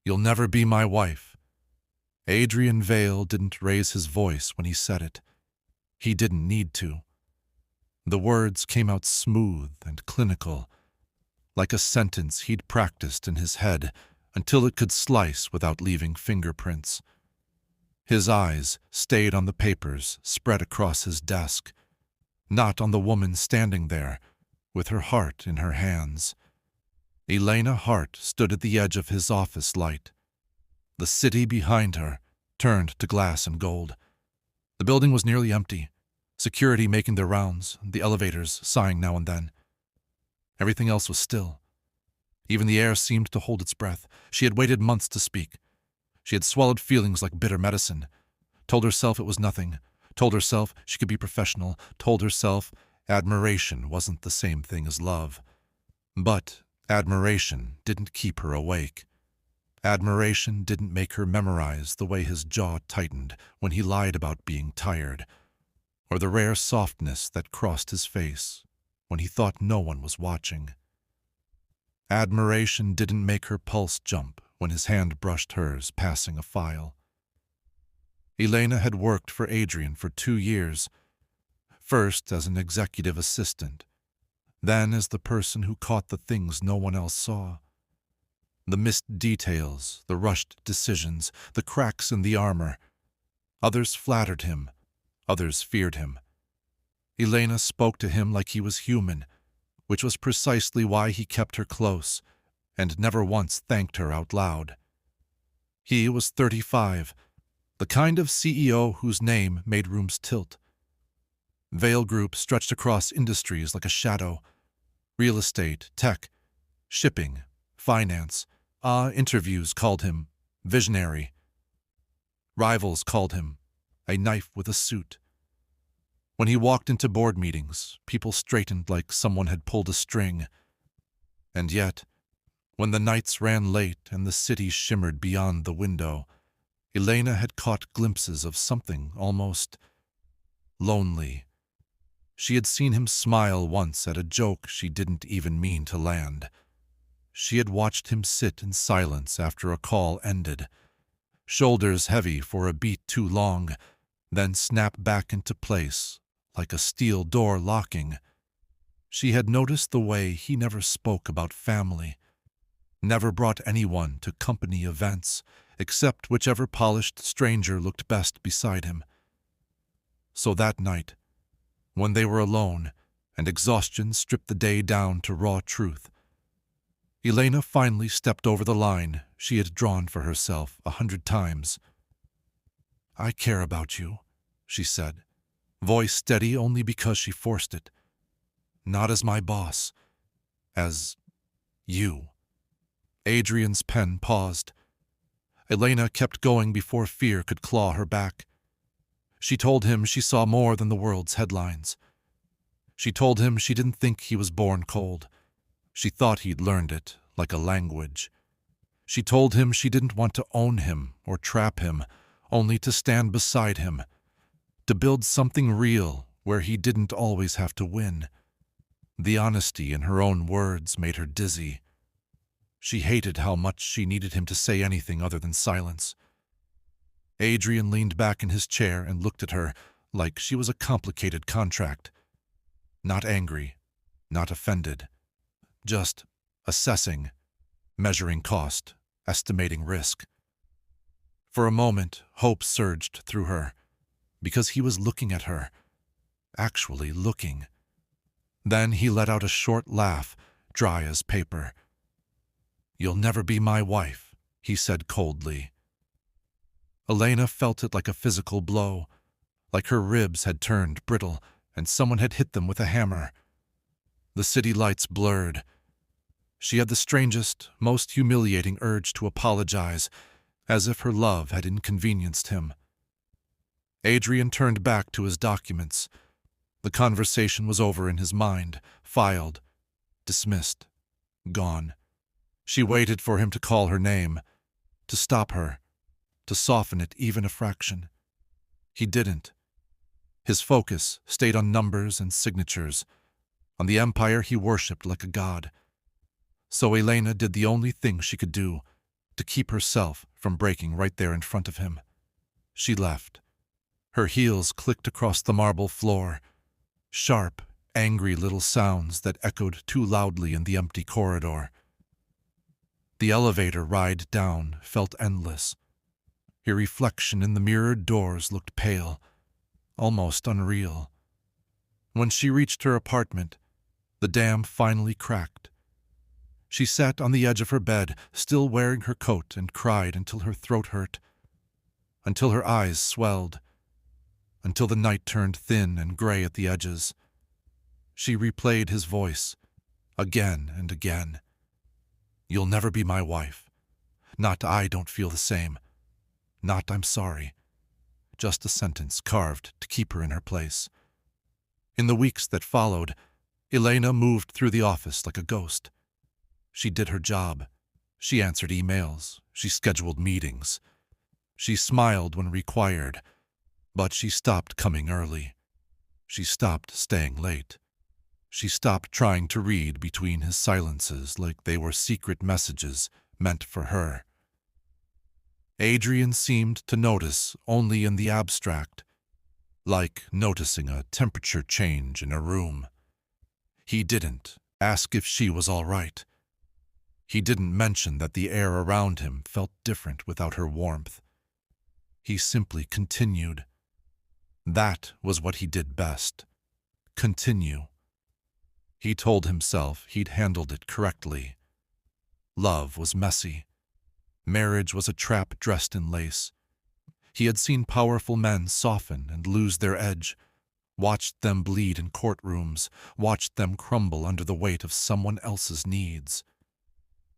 You'll never be my wife." Adrian Vale didn't raise his voice when he said it. He didn't need to. The words came out smooth and clinical, like a sentence he'd practiced in his head until it could slice without leaving fingerprints. His eyes stayed on the papers spread across his desk, not on the woman standing there with her heart in her hands. Elena Hart stood at the edge of his office light. The city behind her turned to glass and gold. The building was nearly empty, security making their rounds, the elevators sighing now and then. Everything else was still. Even the air seemed to hold its breath. She had waited months to speak. She had swallowed feelings like bitter medicine, told herself it was nothing, told herself she could be professional, told herself admiration wasn't the same thing as love. But admiration didn't keep her awake. Admiration didn't make her memorize the way his jaw tightened when he lied about being tired, or the rare softness that crossed his face when he thought no one was watching. Admiration didn't make her pulse jump when his hand brushed hers, passing a file. Elena had worked for Adrian for 2 years, first as an executive assistant, then as the person who caught the things no one else saw. The missed details, the rushed decisions, the cracks in the armor. Others flattered him, others feared him. Elena spoke to him like he was human, which was precisely why he kept her close and never once thanked her out loud. He was 35, the kind of CEO whose name made rooms tilt. Vale Group stretched across industries like a shadow. Real estate, tech, shipping, finance. Interviews called him visionary. Rivals called him a knife with a suit. When he walked into board meetings, people straightened like someone had pulled a string. And yet, when the nights ran late and the city shimmered beyond the window, Elena had caught glimpses of something almost lonely. She had seen him smile once at a joke she didn't even mean to land. She had watched him sit in silence after a call ended, shoulders heavy for a beat too long, then snap back into place like a steel door locking. She had noticed the way he never spoke about family, never brought anyone to company events, except whichever polished stranger looked best beside him. So that night, when they were alone and exhaustion stripped the day down to raw truth, Elena finally stepped over the line she had drawn for herself 100 times. "I care about you," she said, voice steady only because she forced it. "Not as my boss, as you." Adrian's pen paused. Elena kept going before fear could claw her back. She told him she saw more than the world's headlines. She told him she didn't think he was born cold. She thought he'd learned it, like a language. She told him she didn't want to own him or trap him, only to stand beside him, to build something real where he didn't always have to win. The honesty in her own words made her dizzy. She hated how much she needed him to say anything other than silence. Adrian leaned back in his chair and looked at her like she was a complicated contract. Not angry, not offended, just assessing, measuring cost, estimating risk. For a moment, hope surged through her, because he was looking at her, actually looking. Then he let out a short laugh, dry as paper. "You'll never be my wife," he said coldly. Elena felt it like a physical blow, like her ribs had turned brittle and someone had hit them with a hammer. The city lights blurred. She had the strangest, most humiliating urge to apologize, as if her love had inconvenienced him. Adrian turned back to his documents. The conversation was over in his mind, filed, dismissed, gone. She waited for him to call her name, to stop her, to soften it even a fraction. He didn't. His focus stayed on numbers and signatures, on the empire he worshipped like a god. So Elena did the only thing she could do, to keep herself from breaking right there in front of him. She left. Her heels clicked across the marble floor, sharp, angry little sounds that echoed too loudly in the empty corridor. The elevator ride down felt endless. Her reflection in the mirrored doors looked pale, almost unreal. When she reached her apartment, the dam finally cracked. She sat on the edge of her bed, still wearing her coat, and cried until her throat hurt, until her eyes swelled, until the night turned thin and gray at the edges. She replayed his voice, again and again. "You'll never be my wife. Not I don't feel the same. Not I'm sorry." Just a sentence carved to keep her in her place. In the weeks that followed, Elena moved through the office like a ghost. She did her job. She answered emails. She scheduled meetings. She smiled when required, but she stopped coming early. She stopped staying late. She stopped trying to read between his silences like they were secret messages meant for her. Adrian seemed to notice only in the abstract, like noticing a temperature change in a room. He didn't ask if she was all right. He didn't mention that the air around him felt different without her warmth. He simply continued. That was what he did best. Continue. He told himself he'd handled it correctly. Love was messy. Marriage was a trap dressed in lace. He had seen powerful men soften and lose their edge, watched them bleed in courtrooms, watched them crumble under the weight of someone else's needs.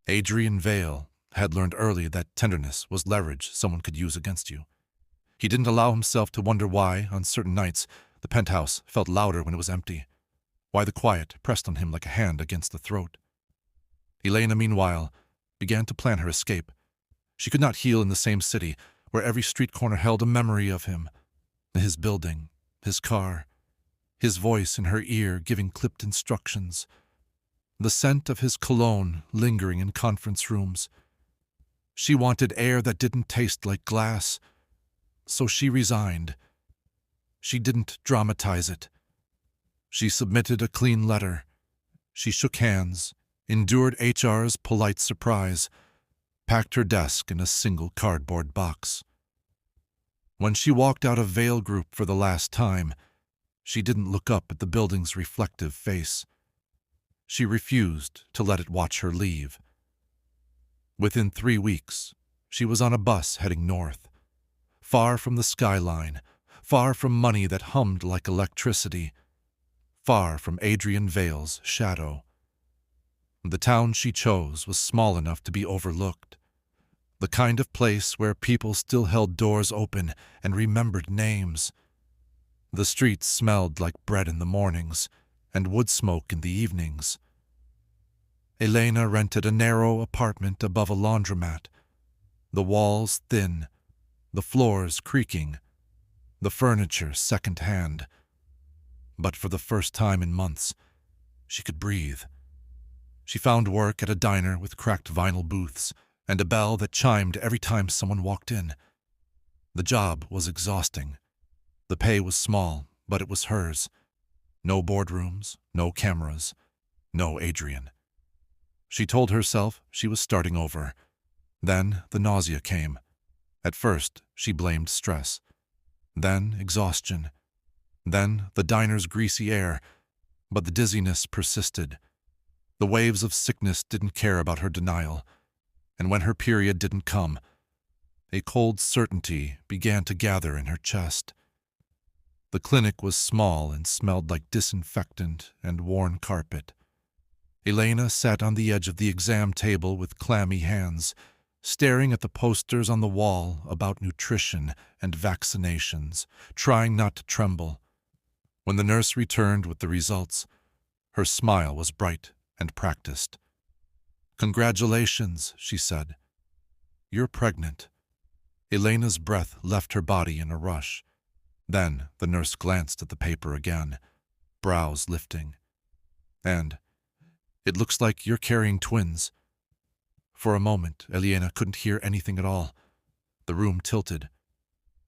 Adrian Vale had learned early that tenderness was leverage someone could use against you. He didn't allow himself to wonder why, on certain nights, the penthouse felt louder when it was empty, why the quiet pressed on him like a hand against the throat. Elena, meanwhile, began to plan her escape. She could not heal in the same city, where every street corner held a memory of him. His building, his car, his voice in her ear giving clipped instructions, the scent of his cologne lingering in conference rooms. She wanted air that didn't taste like glass, so she resigned. She didn't dramatize it. She submitted a clean letter. She shook hands, endured HR's polite surprise, packed her desk in a single cardboard box. When she walked out of Vale Group for the last time, she didn't look up at the building's reflective face. She refused to let it watch her leave. Within 3 weeks, she was on a bus heading north, far from the skyline, far from money that hummed like electricity, far from Adrian Vale's shadow. The town she chose was small enough to be overlooked, the kind of place where people still held doors open and remembered names. The streets smelled like bread in the mornings and wood smoke in the evenings. Elena rented a narrow apartment above a laundromat, the walls thin, the floors creaking, the furniture second-hand. But for the first time in months, she could breathe. She found work at a diner with cracked vinyl booths and a bell that chimed every time someone walked in. The job was exhausting. The pay was small, but it was hers. No boardrooms, no cameras, no Adrian. She told herself she was starting over. Then the nausea came. At first, she blamed stress. Then exhaustion. Then the diner's greasy air. But the dizziness persisted. The waves of sickness didn't care about her denial. And when her period didn't come, a cold certainty began to gather in her chest. The clinic was small and smelled like disinfectant and worn carpet. Elena sat on the edge of the exam table with clammy hands, staring at the posters on the wall about nutrition and vaccinations, trying not to tremble. When the nurse returned with the results, her smile was bright and practiced. "Congratulations," she said. "You're pregnant." Elena's breath left her body in a rush. Then the nurse glanced at the paper again, brows lifting. "And it looks like you're carrying twins." For a moment, Elena couldn't hear anything at all. The room tilted.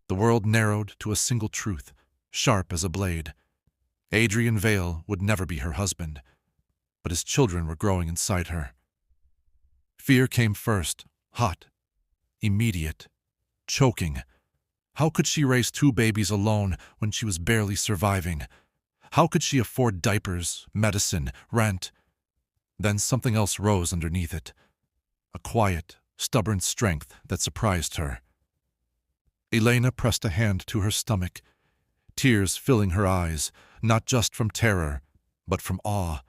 The world narrowed to a single truth, sharp as a blade. Adrian Vale would never be her husband, but his children were growing inside her. Fear came first, hot, immediate, choking. How could she raise 2 babies alone when she was barely surviving? How could she afford diapers, medicine, rent? Then something else rose underneath it, a quiet, stubborn strength that surprised her. Elena pressed a hand to her stomach, tears filling her eyes, not just from terror, but from awe.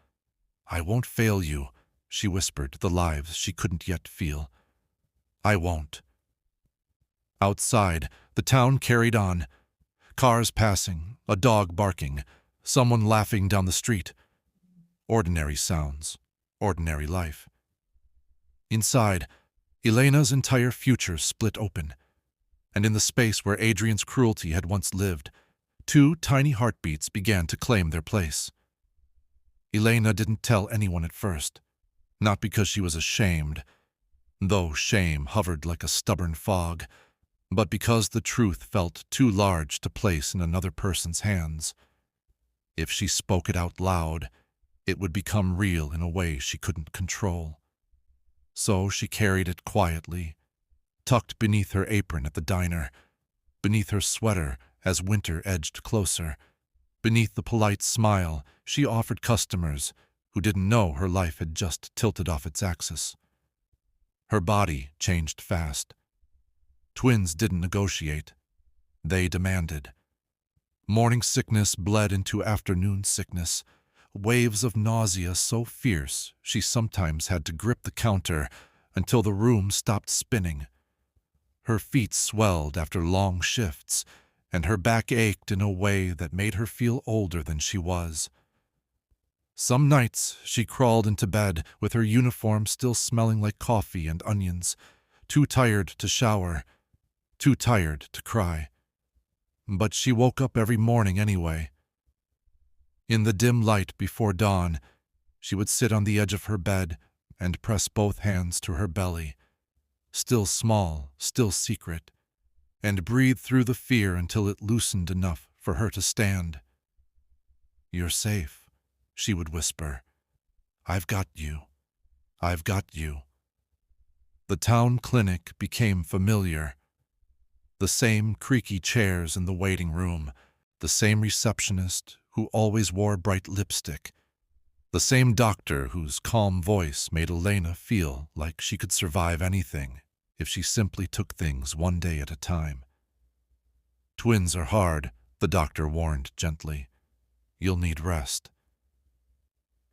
"I won't fail you," she whispered the lives she couldn't yet feel. "I won't." Outside, the town carried on. Cars passing, a dog barking, someone laughing down the street. Ordinary sounds, ordinary life. Inside, Elena's entire future split open, and in the space where Adrian's cruelty had once lived, 2 tiny heartbeats began to claim their place. Elena didn't tell anyone at first, not because she was ashamed, though shame hovered like a stubborn fog, but because the truth felt too large to place in another person's hands. If she spoke it out loud, it would become real in a way she couldn't control. So she carried it quietly, tucked beneath her apron at the diner, beneath her sweater as winter edged closer, beneath the polite smile she offered customers who didn't know her life had just tilted off its axis. Her body changed fast. Twins didn't negotiate. They demanded. Morning sickness bled into afternoon sickness, waves of nausea so fierce she sometimes had to grip the counter until the room stopped spinning. Her feet swelled after long shifts, and her back ached in a way that made her feel older than she was. Some nights she crawled into bed with her uniform still smelling like coffee and onions, too tired to shower, too tired to cry. But she woke up every morning anyway. In the dim light before dawn, she would sit on the edge of her bed and press both hands to her belly, still small, still secret, and breathe through the fear until it loosened enough for her to stand. "You're safe," she would whisper. "I've got you. I've got you." The town clinic became familiar. The same creaky chairs in the waiting room, the same receptionist who always wore bright lipstick, the same doctor whose calm voice made Elena feel like she could survive anything if she simply took things one day at a time. "Twins are hard," the doctor warned gently. "You'll need rest."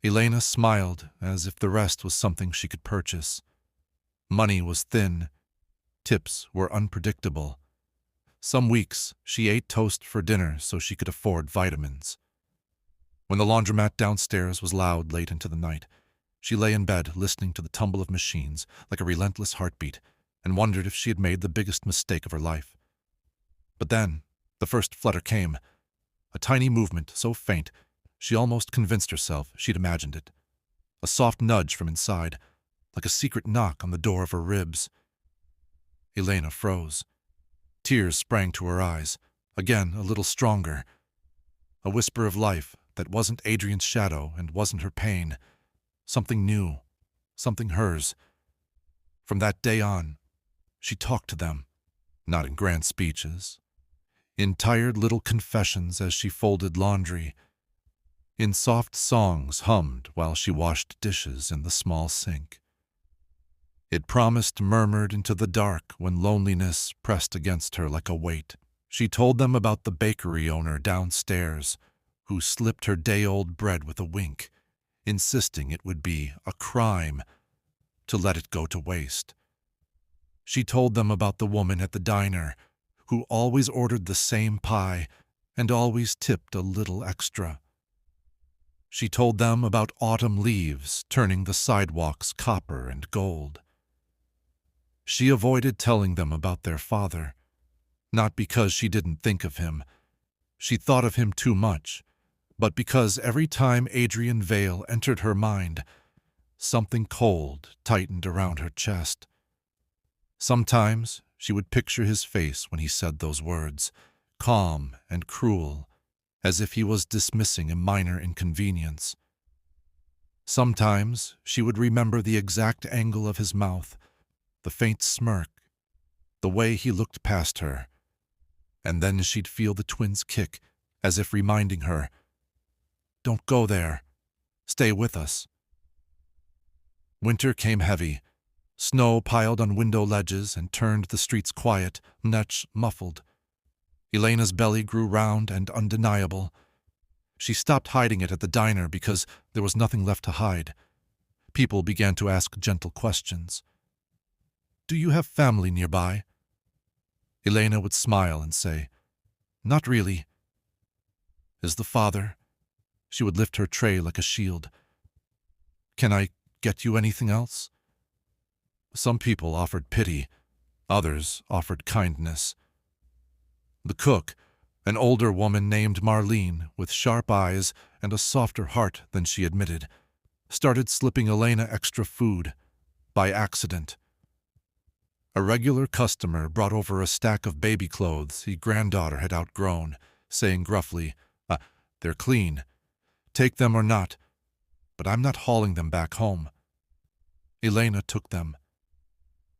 Elena smiled as if the rest was something she could purchase. Money was thin. Tips were unpredictable. Some weeks, she ate toast for dinner so she could afford vitamins. When the laundromat downstairs was loud late into the night, she lay in bed listening to the tumble of machines like a relentless heartbeat and wondered if she had made the biggest mistake of her life. But then, the first flutter came, a tiny movement so faint she almost convinced herself she'd imagined it. A soft nudge from inside, like a secret knock on the door of her ribs. Elena froze. Tears sprang to her eyes, again a little stronger. A whisper of life that wasn't Adrian's shadow and wasn't her pain. Something new, something hers. From that day on, she talked to them, not in grand speeches, in tired little confessions as she folded laundry, in soft songs hummed while she washed dishes in the small sink. It promised murmured into the dark when loneliness pressed against her like a weight. She told them about the bakery owner downstairs who slipped her day-old bread with a wink, insisting it would be a crime to let it go to waste. She told them about the woman at the diner who always ordered the same pie and always tipped a little extra. She told them about autumn leaves turning the sidewalks copper and gold. She avoided telling them about their father, not because she didn't think of him. She thought of him too much, but because every time Adrian Vale entered her mind, Something cold tightened around her chest. Sometimes she would picture his face when he said those words, calm and cruel, as if he was dismissing a minor inconvenience. Sometimes she would remember the exact angle of his mouth, the faint smirk, the way he looked past her. And then she'd feel the twins kick, as if reminding her, "Don't go there. Stay with us." Winter came heavy. Snow piled on window ledges and turned the streets quiet, muffled. Elena's belly grew round and undeniable. She stopped hiding it at the diner because there was nothing left to hide. People began to ask gentle questions. "Do you have family nearby?" Elena would smile and say, "Not really." "Is the father?" She would lift her tray like a shield. "Can I get you anything else?" Some people offered pity, others offered kindness. The cook, an older woman named Marlene, with sharp eyes and a softer heart than she admitted, started slipping Elena extra food, by accident. A regular customer brought over a stack of baby clothes his granddaughter had outgrown, saying gruffly, "They're clean. Take them or not, but I'm not hauling them back home." Elena took them.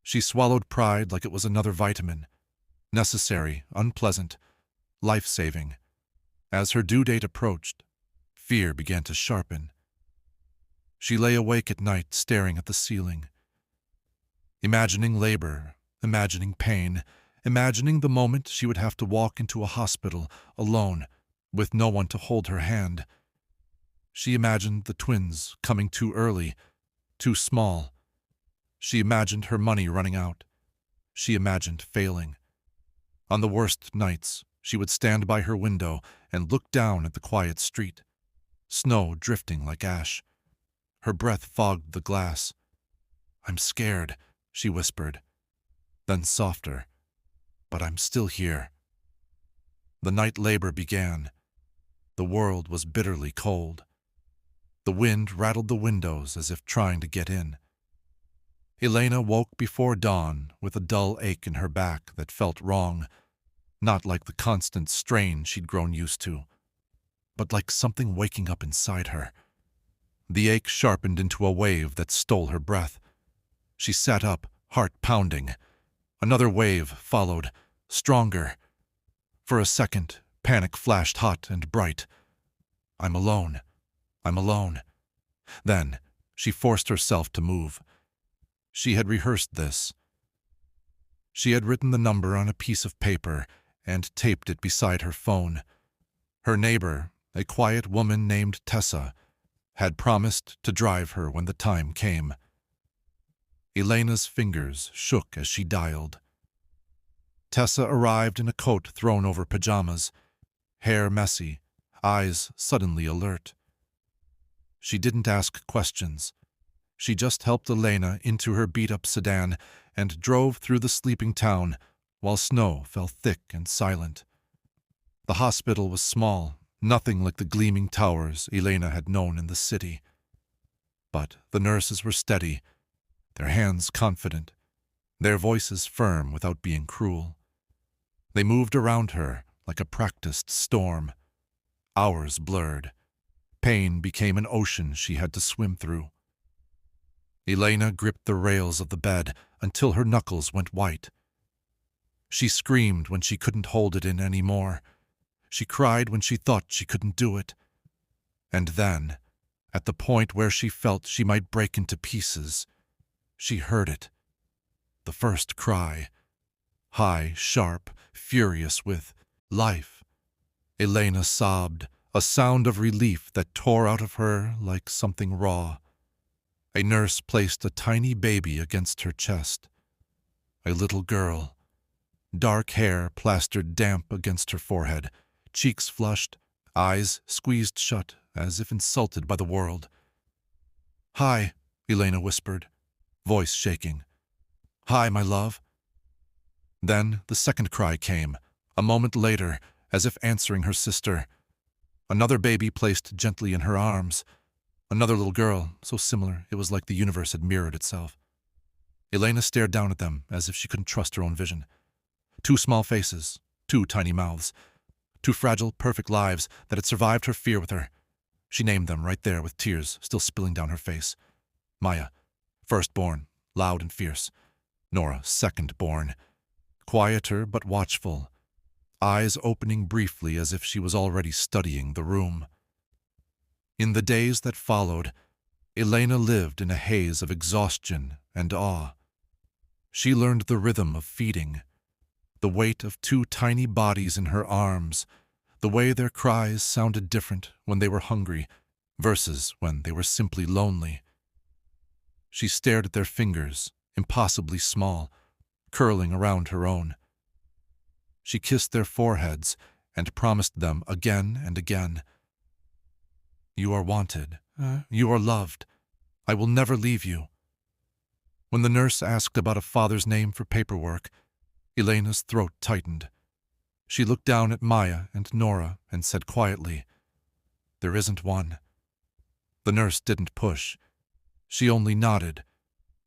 She swallowed pride like it was another vitamin, necessary, unpleasant, life-saving. As her due date approached, fear began to sharpen. She lay awake at night staring at the ceiling, imagining labor, imagining pain, imagining the moment she would have to walk into a hospital alone, with no one to hold her hand. She imagined the twins coming too early, too small. She imagined her money running out. She imagined failing. On the worst nights, she would stand by her window and look down at the quiet street, snow drifting like ash. Her breath fogged the glass. "I'm scared," she whispered. Then softer, "But I'm still here." The night labor began. The world was bitterly cold. The wind rattled the windows as if trying to get in. Elena woke before dawn with a dull ache in her back that felt wrong, not like the constant strain she'd grown used to, but like something waking up inside her. The ache sharpened into a wave that stole her breath. She sat up, heart pounding. Another wave followed, stronger. For a second, panic flashed hot and bright. "I'm alone. I'm alone." Then she forced herself to move. She had rehearsed this. She had written the number on a piece of paper and taped it beside her phone. Her neighbor, a quiet woman named Tessa, had promised to drive her when the time came. Elena's fingers shook as she dialed. Tessa arrived in a coat thrown over pajamas, hair messy, eyes suddenly alert. She didn't ask questions. She just helped Elena into her beat-up sedan and drove through the sleeping town while snow fell thick and silent. The hospital was small, nothing like the gleaming towers Elena had known in the city. But the nurses were steady, their hands confident, their voices firm without being cruel. They moved around her like a practiced storm. Hours blurred. Pain became an ocean she had to swim through. Elena gripped the rails of the bed until her knuckles went white. She screamed when she couldn't hold it in anymore. She cried when she thought she couldn't do it. And then, at the point where she felt she might break into pieces, she heard it. The first cry. High, sharp, furious with life. Elena sobbed, a sound of relief that tore out of her like something raw. A nurse placed a tiny baby against her chest. A little girl. Dark hair plastered damp against her forehead, cheeks flushed, eyes squeezed shut as if insulted by the world. "Hi," Elena whispered, voice shaking. "Hi, my love." Then the second cry came, a moment later, as if answering her sister. Another baby placed gently in her arms. Another little girl, so similar it was like the universe had mirrored itself. Elena stared down at them as if she couldn't trust her own vision. Two small faces, two tiny mouths, two fragile, perfect lives that had survived her fear with her. She named them right there with tears still spilling down her face. Maya, firstborn, loud and fierce. Nora, secondborn, quieter but watchful, eyes opening briefly as if she was already studying the room. In the days that followed, Elena lived in a haze of exhaustion and awe. She learned the rhythm of feeding, the weight of two tiny bodies in her arms, the way their cries sounded different when they were hungry versus when they were simply lonely. She stared at their fingers, impossibly small, curling around her own. She kissed their foreheads and promised them again and again, "You are wanted. You are loved. I will never leave you." When the nurse asked about a father's name for paperwork, Elena's throat tightened. She looked down at Maya and Nora and said quietly, "There isn't one." The nurse didn't push. She only nodded,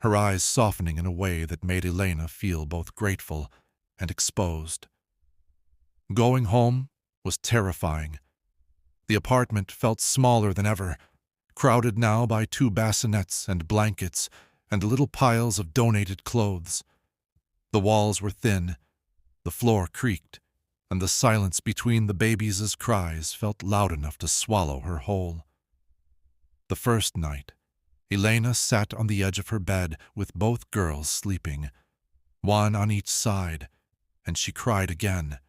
her eyes softening in a way that made Elena feel both grateful and exposed. Going home was terrifying. The apartment felt smaller than ever, crowded now by two bassinets and blankets and little piles of donated clothes. The walls were thin, the floor creaked, and the silence between the babies' cries felt loud enough to swallow her whole. The first night, Elena sat on the edge of her bed with both girls sleeping, one on each side, and she cried again.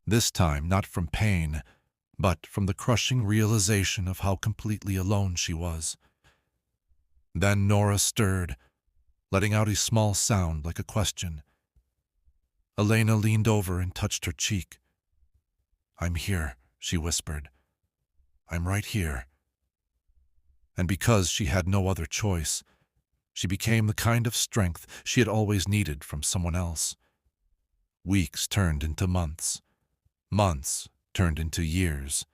This time not from pain, but from the crushing realization of how completely alone she was. Then Nora stirred, letting out a small sound like a question. Elena leaned over and touched her cheek. "I'm here," she whispered. "I'm right here." And because she had no other choice, she became the kind of strength she had always needed from someone else. Weeks turned into months. Months turned into years.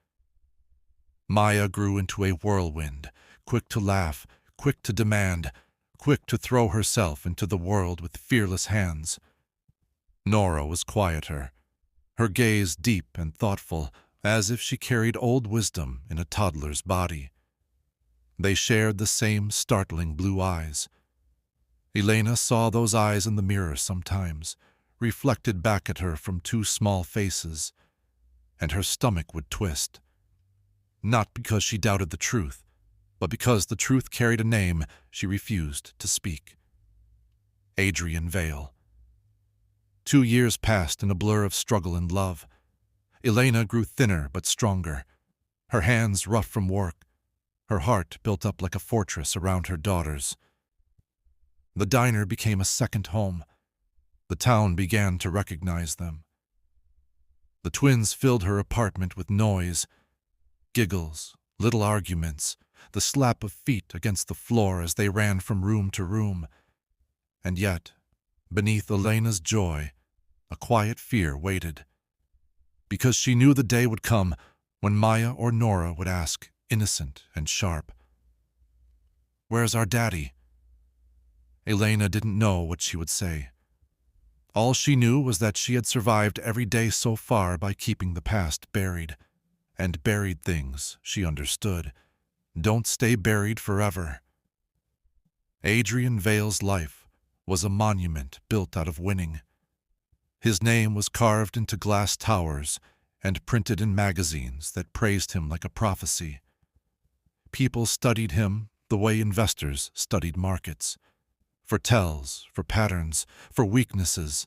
Maya grew into a whirlwind, quick to laugh, quick to demand, quick to throw herself into the world with fearless hands. Nora was quieter, her gaze deep and thoughtful, as if she carried old wisdom in a toddler's body. They shared the same startling blue eyes. Elena saw those eyes in the mirror sometimes, reflected back at her from two small faces, and her stomach would twist. Not because she doubted the truth, but because the truth carried a name she refused to speak. Adrian Vale. 2 years passed in a blur of struggle and love. Elena grew thinner but stronger, her hands rough from work, her heart built up like a fortress around her daughters. The diner became a second home. The town began to recognize them. The twins filled her apartment with noise, giggles, little arguments, the slap of feet against the floor as they ran from room to room. And yet, beneath Elena's joy, a quiet fear waited. Because she knew the day would come when Maya or Nora would ask, innocent and sharp, "Where's our daddy?" Elena didn't know what she would say. All she knew was that she had survived every day so far by keeping the past buried. And buried things, she understood, don't stay buried forever. Adrian Vale's life was a monument built out of winning. His name was carved into glass towers and printed in magazines that praised him like a prophecy. People studied him the way investors studied markets, for tells, for patterns, for weaknesses.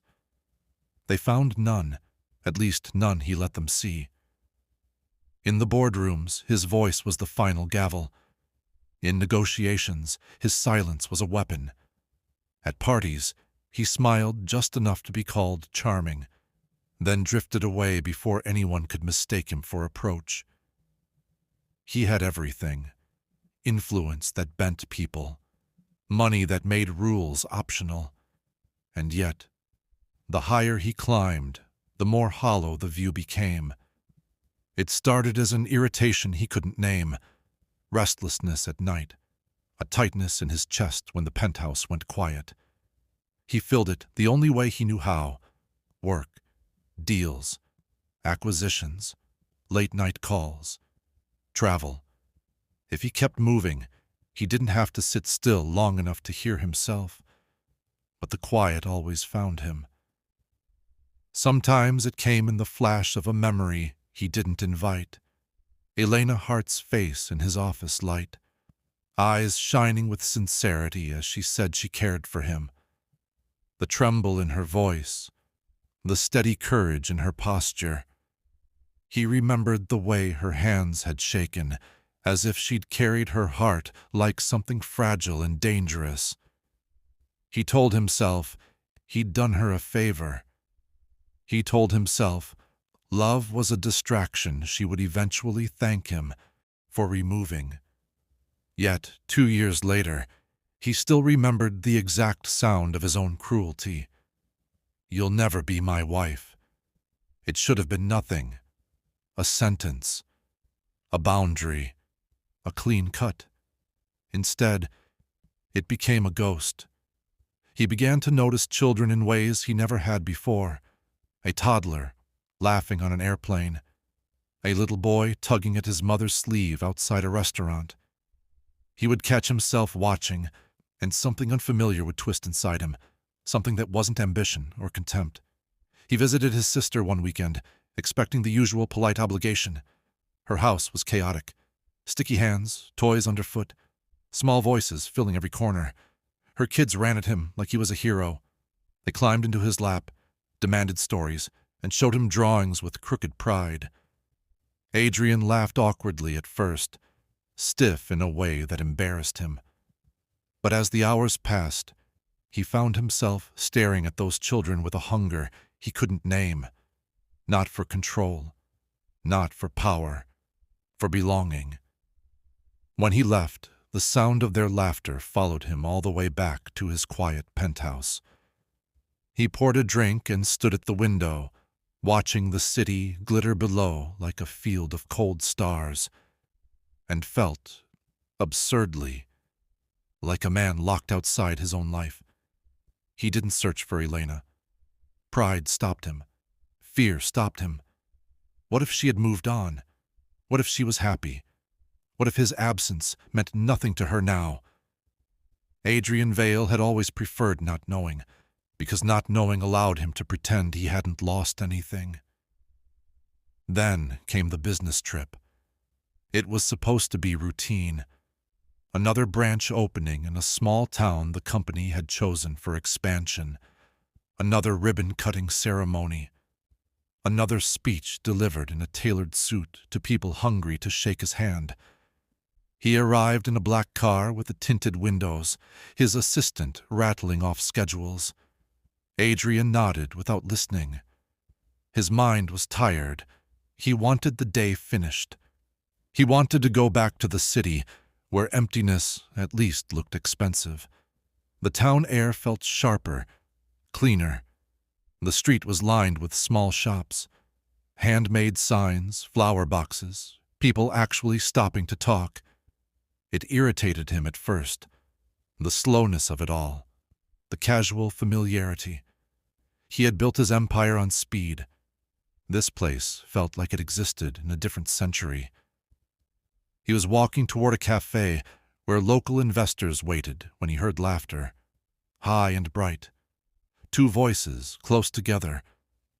They found none, at least none he let them see. In the boardrooms, his voice was the final gavel. In negotiations, his silence was a weapon. At parties, he smiled just enough to be called charming, then drifted away before anyone could mistake him for approach. He had everything: influence that bent people, money that made rules optional. And yet, the higher he climbed, the more hollow the view became. It started as an irritation he couldn't name, restlessness at night, a tightness in his chest when the penthouse went quiet. He filled it the only way he knew how: work, deals, acquisitions, late-night calls, travel. If he kept moving, he didn't have to sit still long enough to hear himself, but the quiet always found him. Sometimes it came in the flash of a memory he didn't invite. Elena Hart's face in his office light, eyes shining with sincerity as she said she cared for him. The tremble in her voice, the steady courage in her posture. He remembered the way her hands had shaken, as if she'd carried her heart like something fragile and dangerous. He told himself he'd done her a favor. He told himself love was a distraction she would eventually thank him for removing. Yet, 2 years later, he still remembered the exact sound of his own cruelty. "You'll never be my wife." It should have been nothing. A sentence. A boundary. A clean cut. Instead, it became a ghost. He began to notice children in ways he never had before. A toddler, laughing on an airplane. A little boy tugging at his mother's sleeve outside a restaurant. He would catch himself watching, and something unfamiliar would twist inside him, something that wasn't ambition or contempt. He visited his sister one weekend, expecting the usual polite obligation. Her house was chaotic. Sticky hands, toys underfoot, small voices filling every corner. Her kids ran at him like he was a hero. They climbed into his lap, demanded stories, and showed him drawings with crooked pride. Adrian laughed awkwardly at first, stiff in a way that embarrassed him. But as the hours passed, he found himself staring at those children with a hunger he couldn't name. Not for control, not for power, for belonging. When he left, the sound of their laughter followed him all the way back to his quiet penthouse. He poured a drink and stood at the window, watching the city glitter below like a field of cold stars, and felt, absurdly, like a man locked outside his own life. He didn't search for Elena. Pride stopped him. Fear stopped him. What if she had moved on? What if she was happy? What if his absence meant nothing to her now? Adrian Vale had always preferred not knowing, because not knowing allowed him to pretend he hadn't lost anything. Then came the business trip. It was supposed to be routine. Another branch opening in a small town the company had chosen for expansion. Another ribbon-cutting ceremony. Another speech delivered in a tailored suit to people hungry to shake his hand. He arrived in a black car with the tinted windows, his assistant rattling off schedules. Adrian nodded without listening. His mind was tired. He wanted the day finished. He wanted to go back to the city, where emptiness at least looked expensive. The town air felt sharper, cleaner. The street was lined with small shops, handmade signs, flower boxes, people actually stopping to talk. It irritated him at first, the slowness of it all, the casual familiarity. He had built his empire on speed. This place felt like it existed in a different century. He was walking toward a cafe where local investors waited when he heard laughter, high and bright. Two voices close together,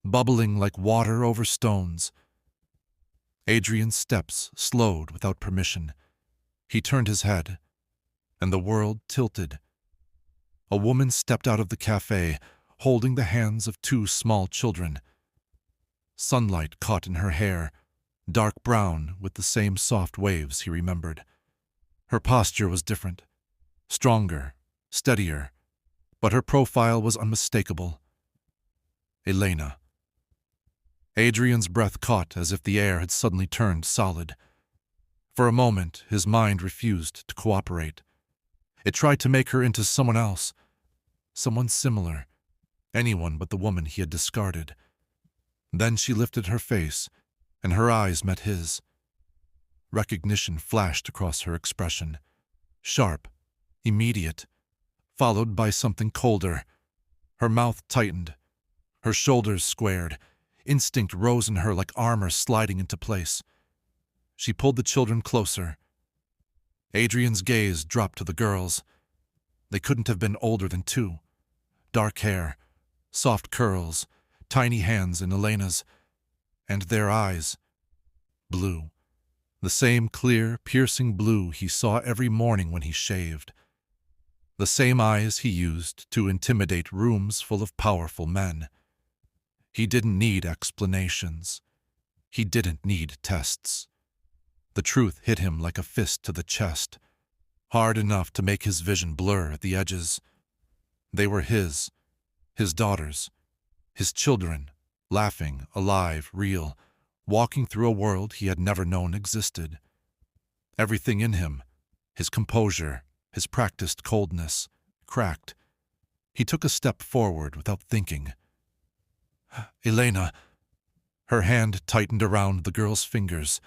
bubbling like water over stones. Adrian's steps slowed without permission. He turned his head, and the world tilted. A woman stepped out of the cafe, holding the hands of two small children. Sunlight caught in her hair, dark brown with the same soft waves he remembered. Her posture was different, stronger, steadier, but her profile was unmistakable. Elena. Adrian's breath caught as if the air had suddenly turned solid. For a moment, his mind refused to cooperate. It tried to make her into someone else, someone similar, anyone but the woman he had discarded. Then she lifted her face, and her eyes met his. Recognition flashed across her expression. Sharp, immediate, followed by something colder. Her mouth tightened. Her shoulders squared. Instinct rose in her like armor sliding into place. She pulled the children closer. Adrian's gaze dropped to the girls. They couldn't have been older than 2. Dark hair, soft curls, tiny hands in Elena's, and their eyes, blue. The same clear, piercing blue he saw every morning when he shaved. The same eyes he used to intimidate rooms full of powerful men. He didn't need explanations. He didn't need tests. The truth hit him like a fist to the chest, hard enough to make his vision blur at the edges. They were his daughters, his children, laughing, alive, real, walking through a world he had never known existed. Everything in him, his composure, his practiced coldness, cracked. He took a step forward without thinking. "Elena." Her hand tightened around the girl's fingers.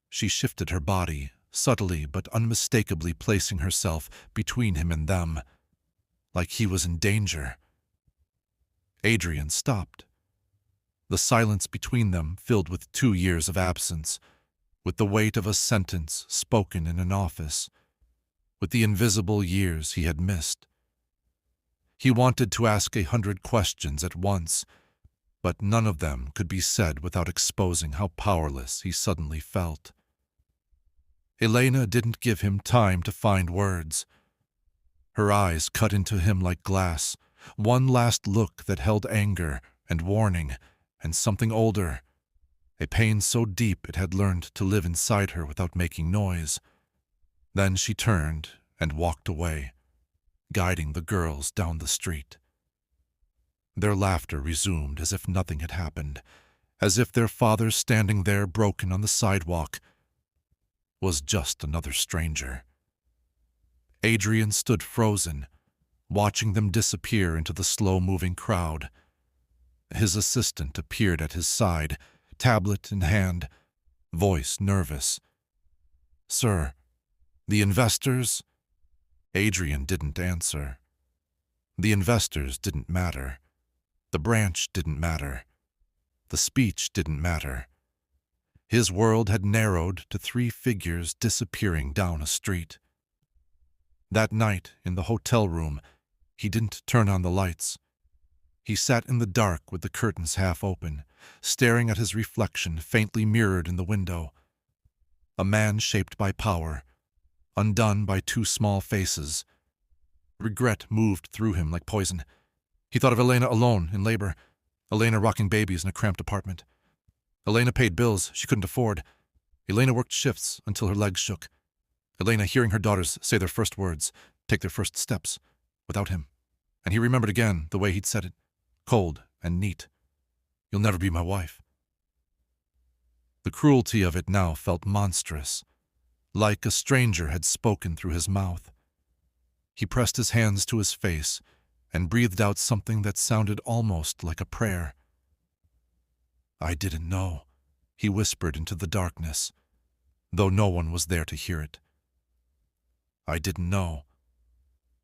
She shifted her body, subtly but unmistakably placing herself between him and them, like he was in danger. Adrian stopped. The silence between them filled with 2 years of absence, with the weight of a sentence spoken in an office, with the invisible years he had missed. He wanted to ask 100 questions at once, but none of them could be said without exposing how powerless he suddenly felt. Elena didn't give him time to find words. Her eyes cut into him like glass, one last look that held anger and warning and something older, a pain so deep it had learned to live inside her without making noise. Then she turned and walked away, guiding the girls down the street. Their laughter resumed as if nothing had happened, as if their father standing there broken on the sidewalk was just another stranger. Adrian stood frozen, watching them disappear into the slow-moving crowd. His assistant appeared at his side, tablet in hand, voice nervous. "Sir, the investors?" Adrian didn't answer. The investors didn't matter. The branch didn't matter. The speech didn't matter. His world had narrowed to 3 figures disappearing down a street. That night, in the hotel room, he didn't turn on the lights. He sat in the dark with the curtains half open, staring at his reflection faintly mirrored in the window. A man shaped by power, undone by 2 small faces. Regret moved through him like poison. He thought of Elena alone in labor, Elena rocking babies in a cramped apartment. Elena paid bills she couldn't afford. Elena worked shifts until her legs shook. Elena hearing her daughters say their first words, take their first steps, without him. And he remembered again the way he'd said it, cold and neat. "You'll never be my wife." The cruelty of it now felt monstrous, like a stranger had spoken through his mouth. He pressed his hands to his face and breathed out something that sounded almost like a prayer. "I didn't know," he whispered into the darkness, though no one was there to hear it. "I didn't know."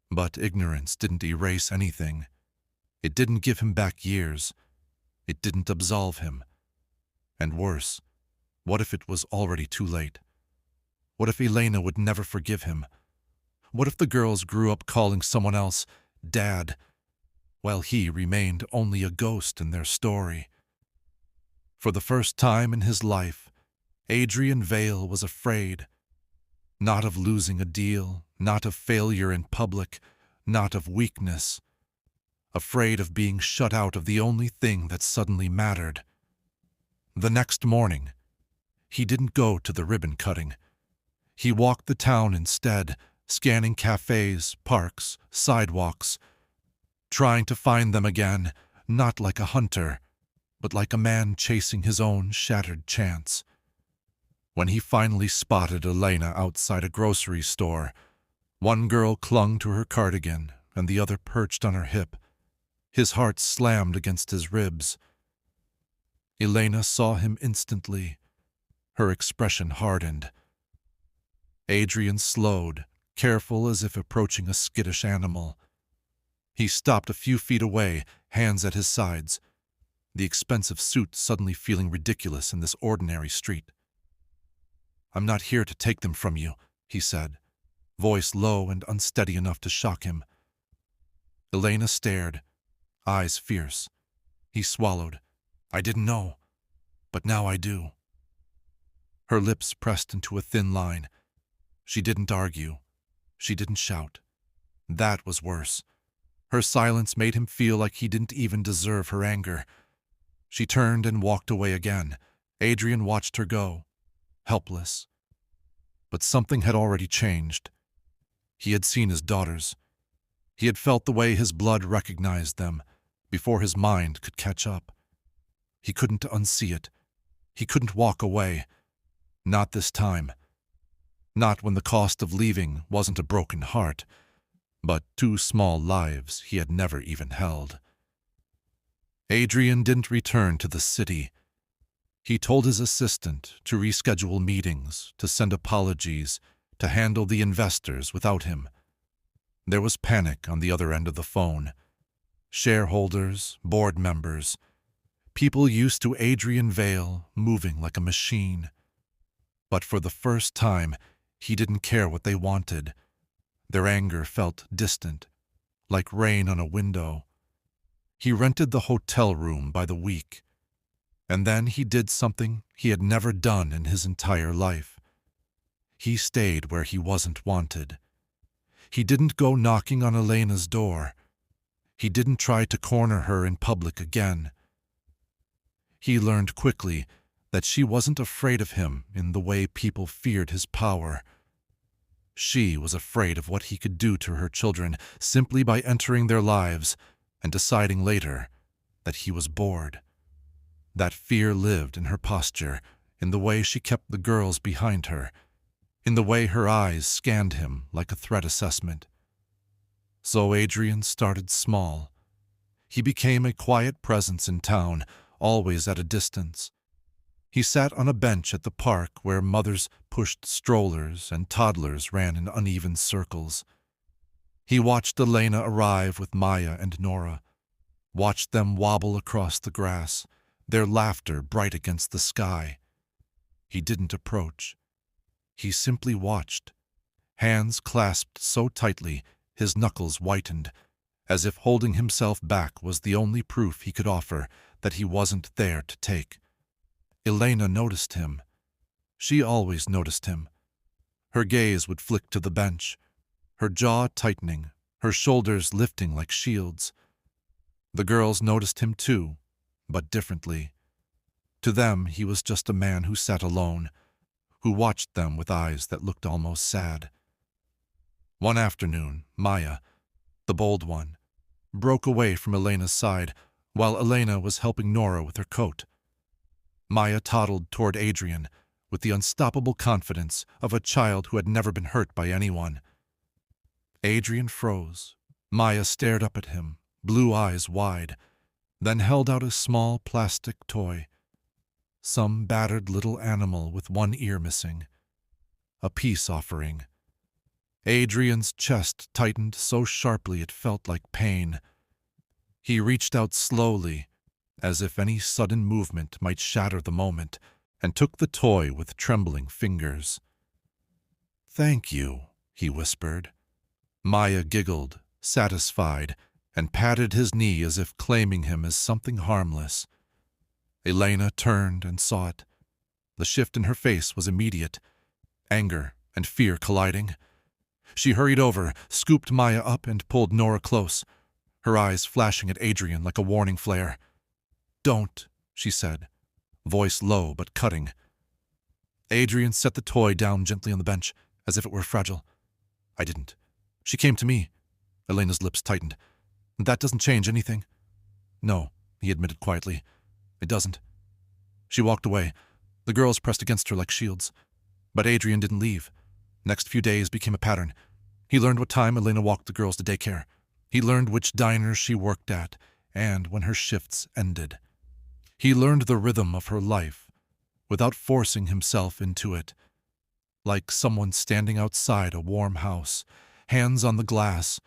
But ignorance didn't erase anything. It didn't give him back years. It didn't absolve him. And worse, what if it was already too late? What if Elena would never forgive him? What if the girls grew up calling someone else Dad, while he remained only a ghost in their story? For the first time in his life, Adrian Vale was afraid. Not of losing a deal, not of failure in public, not of weakness. Afraid of being shut out of the only thing that suddenly mattered. The next morning, he didn't go to the ribbon cutting. He walked the town instead, scanning cafes, parks, sidewalks, trying to find them again, not like a hunter, but like a man chasing his own shattered chance. When he finally spotted Elena outside a grocery store, one girl clung to her cardigan and the other perched on her hip. His heart slammed against his ribs. Elena saw him instantly, Her expression hardened. Adrian slowed, careful as if approaching a skittish animal. He stopped a few feet away, hands at his sides, the expensive suit suddenly feeling ridiculous in this ordinary street. "I'm not here to take them from you," he said, voice low and unsteady enough to shock him. Elena stared, eyes fierce. He swallowed. "I didn't know, but now I do." Her lips pressed into a thin line. She didn't argue. She didn't shout. That was worse. Her silence made him feel like he didn't even deserve her anger. She turned and walked away again. Adrian watched her go, helpless. But something had already changed. He had seen his daughters. He had felt the way his blood recognized them, before his mind could catch up. He couldn't unsee it. He couldn't walk away. Not this time. Not when the cost of leaving wasn't a broken heart, but 2 small lives he had never even held. Adrian didn't return to the city. He told his assistant to reschedule meetings, to send apologies, to handle the investors without him. There was panic on the other end of the phone. Shareholders, board members, people used to Adrian Vale moving like a machine. But for the first time, he didn't care what they wanted. Their anger felt distant, like rain on a window. He rented the hotel room by the week. And then he did something he had never done in his entire life. He stayed where he wasn't wanted. He didn't go knocking on Elena's door. He didn't try to corner her in public again. He learned quickly that she wasn't afraid of him in the way people feared his power. She was afraid of what he could do to her children simply by entering their lives and deciding later that he was bored. That fear lived in her posture, in the way she kept the girls behind her, in the way her eyes scanned him like a threat assessment. So Adrian started small. He became a quiet presence in town, always at a distance. He sat on a bench at the park where mothers pushed strollers and toddlers ran in uneven circles. He watched Elena arrive with Maya and Nora, watched them wobble across the grass, their laughter bright against the sky. He didn't approach. He simply watched, hands clasped so tightly his knuckles whitened, as if holding himself back was the only proof he could offer that he wasn't there to take. Elena noticed him. She always noticed him. Her gaze would flick to the bench, her jaw tightening, her shoulders lifting like shields. The girls noticed him too, but differently. To them, he was just a man who sat alone, who watched them with eyes that looked almost sad. One afternoon, Maya, the bold one, broke away from Elena's side while Elena was helping Nora with her coat. Maya toddled toward Adrian with the unstoppable confidence of a child who had never been hurt by anyone. Adrian froze. Maya stared up at him, blue eyes wide, then held out a small plastic toy. Some battered little animal with one ear missing. A peace offering. Adrian's chest tightened so sharply it felt like pain. He reached out slowly, as if any sudden movement might shatter the moment, and took the toy with trembling fingers. "Thank you," he whispered. Maya giggled, satisfied, and patted his knee as if claiming him as something harmless. Elena turned and saw it. The shift in her face was immediate, anger and fear colliding. She hurried over, scooped Maya up, and pulled Nora close, her eyes flashing at Adrian like a warning flare. "Don't," she said, voice low but cutting. Adrian set the toy down gently on the bench, as if it were fragile. "I didn't. She came to me." Elena's lips tightened. "That doesn't change anything." "No," he admitted quietly. "It doesn't." She walked away. The girls pressed against her like shields. But Adrian didn't leave. Next few days became a pattern. He learned what time Elena walked the girls to daycare. He learned which diners she worked at, and when her shifts ended. He learned the rhythm of her life, without forcing himself into it, like someone standing outside a warm house, hands on the glass,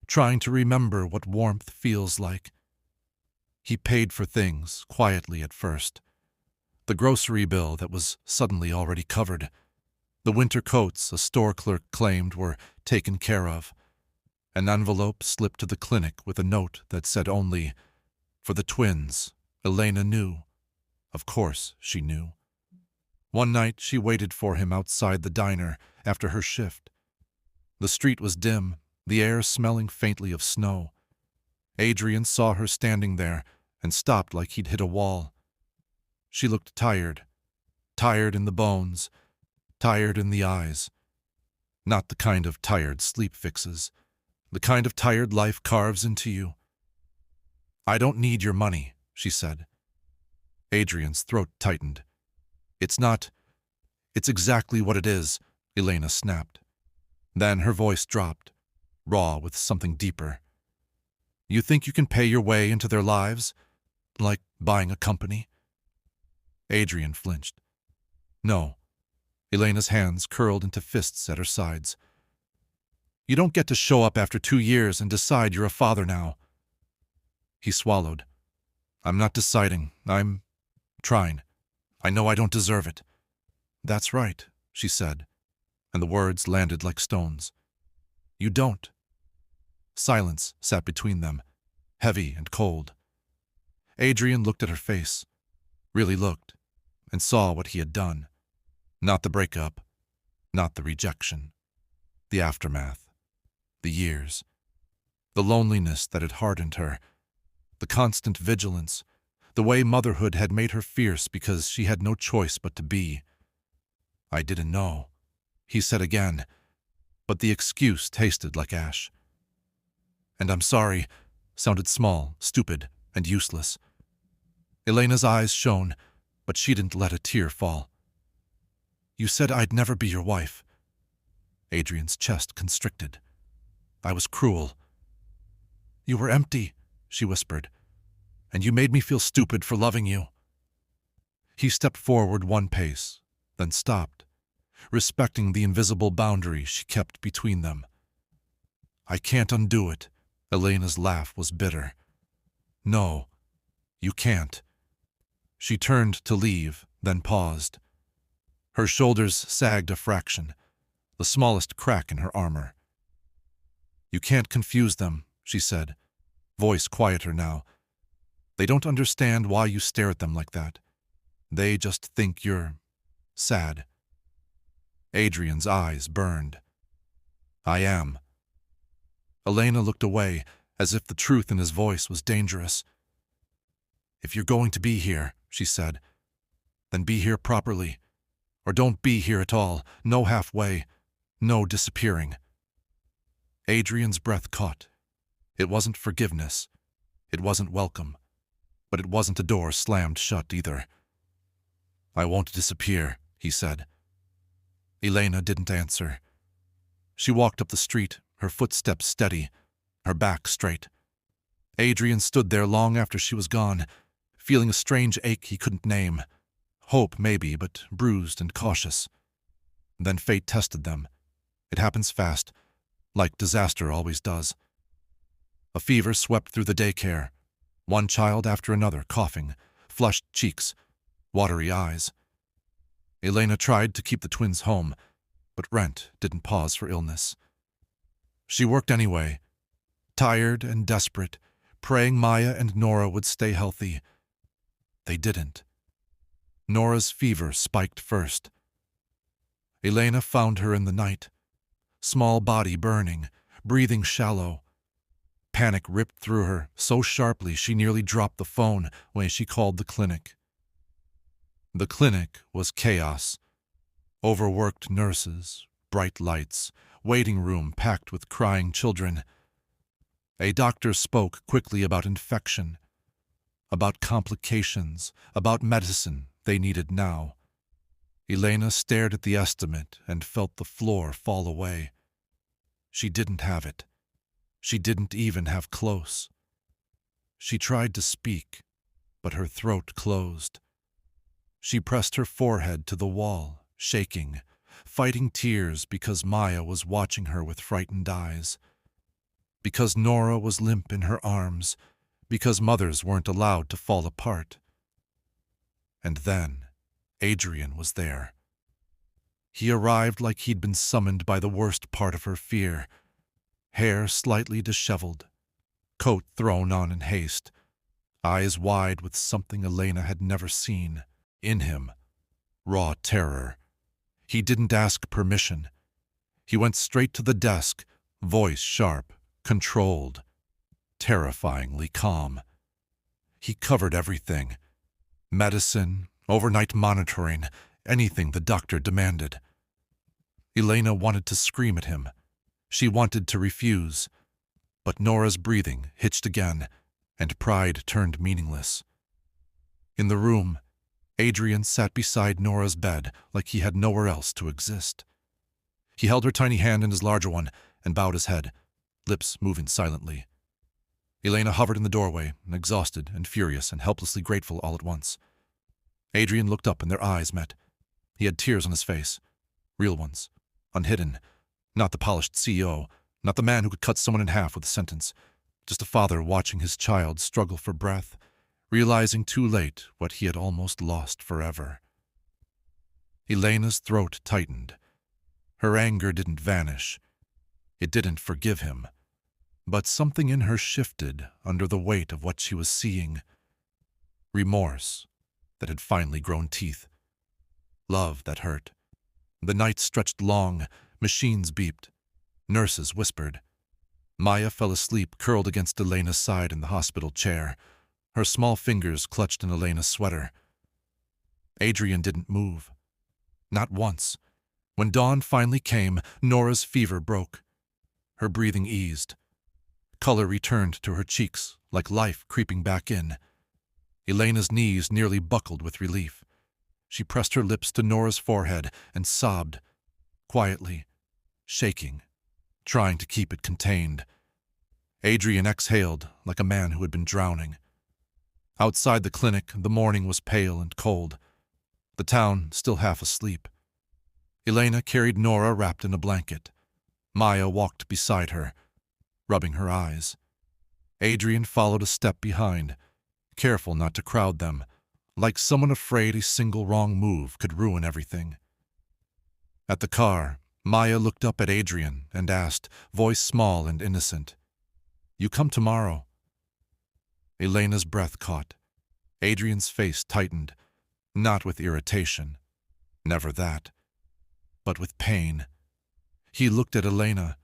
trying to remember what warmth feels like. He paid for things quietly at first. The grocery bill that was suddenly already covered. The winter coats a store clerk claimed were taken care of. An envelope slipped to the clinic with a note that said only, "For the twins." Elena knew. Of course she knew. One night she waited for him outside the diner after her shift. The street was dim, the air smelling faintly of snow. Adrian saw her standing there and stopped like he'd hit a wall. She looked tired. Tired in the bones. Tired in the eyes. Not the kind of tired sleep fixes. The kind of tired life carves into you. "I don't need your money," she said. Adrian's throat tightened. It's exactly what it is," Elena snapped. Then her voice dropped, raw with something deeper. "You think you can pay your way into their lives? Like buying a company?" Adrian flinched. "No." Elena's hands curled into fists at her sides. "You don't get to show up after 2 years and decide you're a father now." He swallowed. "I'm not deciding. I'm trying. I know I don't deserve it." "That's right," she said, and the words landed like stones. "You don't." Silence sat between them, heavy and cold. Adrian looked at her face, really looked, and saw what he had done. Not the breakup, not the rejection. The aftermath. The years. The loneliness that had hardened her. The constant vigilance. The way motherhood had made her fierce because she had no choice but to be. "I didn't know," he said again, but the excuse tasted like ash. "And I'm sorry," sounded small, stupid, and useless. Elena's eyes shone, but she didn't let a tear fall. "You said I'd never be your wife." Adrian's chest constricted. "I was cruel." "You were empty," she whispered, "and you made me feel stupid for loving you." He stepped forward one pace, then stopped, respecting the invisible boundary she kept between them. "I can't undo it." Elena's laugh was bitter. "No, you can't." She turned to leave, then paused. Her shoulders sagged a fraction, the smallest crack in her armor. "You can't confuse them," she said, voice quieter now. "They don't understand why you stare at them like that. They just think you're sad." Adrian's eyes burned. "I am." Elena looked away, as if the truth in his voice was dangerous. "If you're going to be here," she said, "then be here properly. Or don't be here at all. No halfway. No disappearing." Adrian's breath caught. It wasn't forgiveness. It wasn't welcome. But it wasn't a door slammed shut either. "I won't disappear," he said. Elena didn't answer. She walked up the street, her footsteps steady, her back straight. Adrian stood there long after she was gone, feeling a strange ache he couldn't name. Hope, maybe, but bruised and cautious. Then fate tested them. It happens fast, like disaster always does. A fever swept through the daycare, one child after another coughing, flushed cheeks, watery eyes. Elena tried to keep the twins home, but rent didn't pause for illness. She worked anyway, tired and desperate, praying Maya and Nora would stay healthy. They didn't. Nora's fever spiked first. Elena found her in the night, small body burning, breathing shallow. Panic ripped through her so sharply she nearly dropped the phone when she called the clinic. The clinic was chaos. Overworked nurses, bright lights, waiting room packed with crying children. A doctor spoke quickly about infection, about complications, about medicine they needed now. Elena stared at the estimate and felt the floor fall away. She didn't have it. She didn't even have close. She tried to speak, but her throat closed. She pressed her forehead to the wall, shaking, fighting tears because Maya was watching her with frightened eyes. Because Nora was limp in her arms, because mothers weren't allowed to fall apart. And then Adrian was there. He arrived like he'd been summoned by the worst part of her fear, hair slightly disheveled, coat thrown on in haste, eyes wide with something Elena had never seen. In him, raw terror. He didn't ask permission. He went straight to the desk, voice sharp, controlled, terrifyingly calm. He covered everything. Medicine, overnight monitoring, anything the doctor demanded. Elena wanted to scream at him. She wanted to refuse. But Nora's breathing hitched again, and pride turned meaningless. In the room, Adrian sat beside Nora's bed like he had nowhere else to exist. He held her tiny hand in his larger one and bowed his head, lips moving silently. Elena hovered in the doorway, exhausted and furious and helplessly grateful all at once. Adrian looked up and their eyes met. He had tears on his face, real ones, unhidden, not the polished CEO, not the man who could cut someone in half with a sentence, just a father watching his child struggle for breath, realizing too late what he had almost lost forever. Elena's throat tightened. Her anger didn't vanish. It didn't forgive him. But something in her shifted under the weight of what she was seeing. Remorse that had finally grown teeth. Love that hurt. The night stretched long, machines beeped. Nurses whispered. Maya fell asleep curled against Elena's side in the hospital chair, her small fingers clutched in Elena's sweater. Adrian didn't move. Not once. When dawn finally came, Nora's fever broke. Her breathing eased. Color returned to her cheeks, like life creeping back in. Elena's knees nearly buckled with relief. She pressed her lips to Nora's forehead and sobbed, quietly, shaking, trying to keep it contained. Adrian exhaled like a man who had been drowning. Outside the clinic, the morning was pale and cold. The town still half asleep. Elena carried Nora wrapped in a blanket. Maya walked beside her, rubbing her eyes. Adrian followed a step behind, careful not to crowd them, like someone afraid a single wrong move could ruin everything. At the car, Maya looked up at Adrian and asked, voice small and innocent, "You come tomorrow?" Elena's breath caught. Adrian's face tightened, not with irritation, never that, but with pain. He looked at Elena,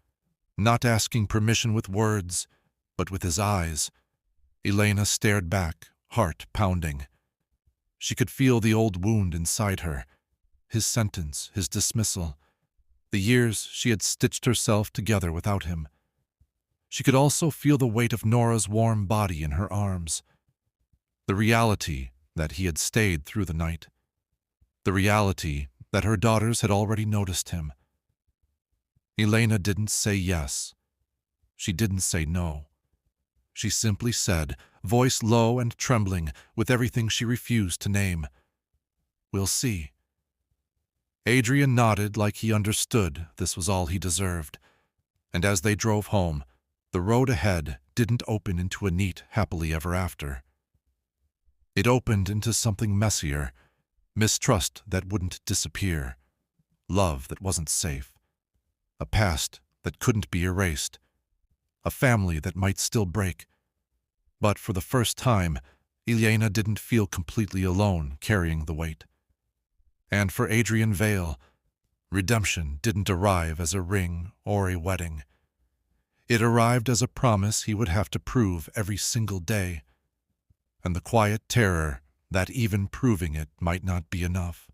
not asking permission with words, but with his eyes. Elena stared back, heart pounding. She could feel the old wound inside her, his sentence, his dismissal, the years she had stitched herself together without him. She could also feel the weight of Nora's warm body in her arms, the reality that he had stayed through the night, the reality that her daughters had already noticed him. Elena didn't say yes. She didn't say no. She simply said, voice low and trembling with everything she refused to name, "We'll see." Adrian nodded like he understood this was all he deserved, and as they drove home, the road ahead didn't open into a neat happily ever after. It opened into something messier, mistrust that wouldn't disappear, love that wasn't safe, a past that couldn't be erased, a family that might still break. But for the first time, Elena didn't feel completely alone carrying the weight. And for Adrian Vale, redemption didn't arrive as a ring or a wedding. It arrived as a promise he would have to prove every single day, and the quiet terror that even proving it might not be enough.